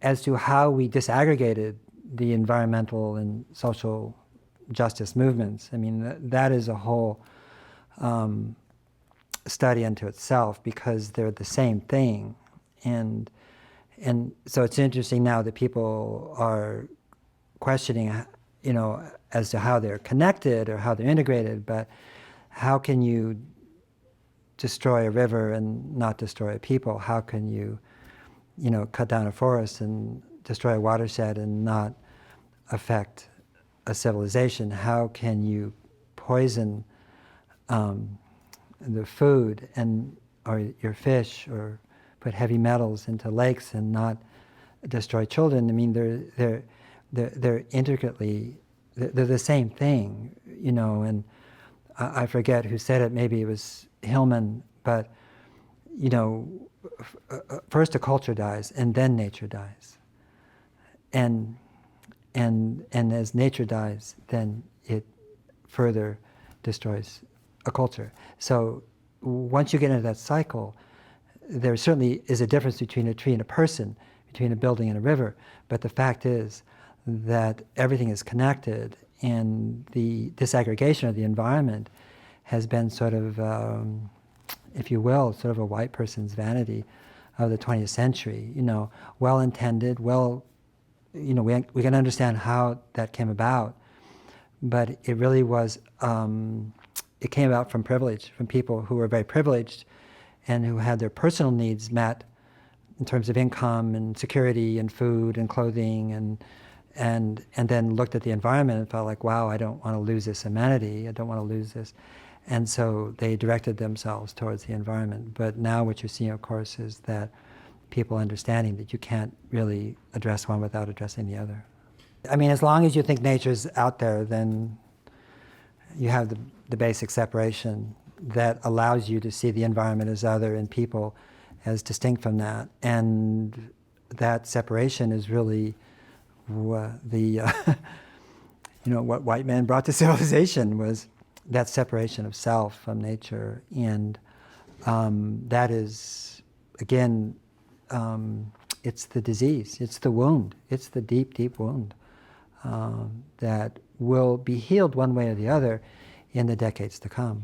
as to how we disaggregated the environmental and social justice movements. I mean, that is a whole study unto itself, because they're the same thing. And so it's interesting now that people are questioning, as to how they're connected or how they're integrated, but how can you destroy a river and not destroy a people? How can you, cut down a forest and destroy a watershed and not affect a civilization? How can you poison the food or your fish, or put heavy metals into lakes and not destroy children? I mean, they're intricately, they're the same thing, and I forget who said it, maybe it was Hillman, but, first a culture dies and then nature dies. And as nature dies, then it further destroys a culture. So once you get into that cycle, there certainly is a difference between a tree and a person, between a building and a river, but the fact is that everything is connected, and the disaggregation of the environment has been sort of, if you will, sort of a white person's vanity of the 20th century. Well-intended, we can understand how that came about, but it really was, it came about from privilege, from people who were very privileged and who had their personal needs met in terms of income and security and food and clothing, and then looked at the environment and felt like, wow, I don't want to lose this amenity, I don't want to lose this. And so they directed themselves towards the environment. But now what you're seeing, of course, is that people understanding that you can't really address one without addressing the other. I mean, as long as you think nature's out there, then you have the basic separation that allows you to see the environment as other and people as distinct from that. And that separation is really what white men brought to civilization, was that separation of self from nature. And that is, again, it's the disease, it's the wound, it's the deep, deep wound that will be healed one way or the other in the decades to come.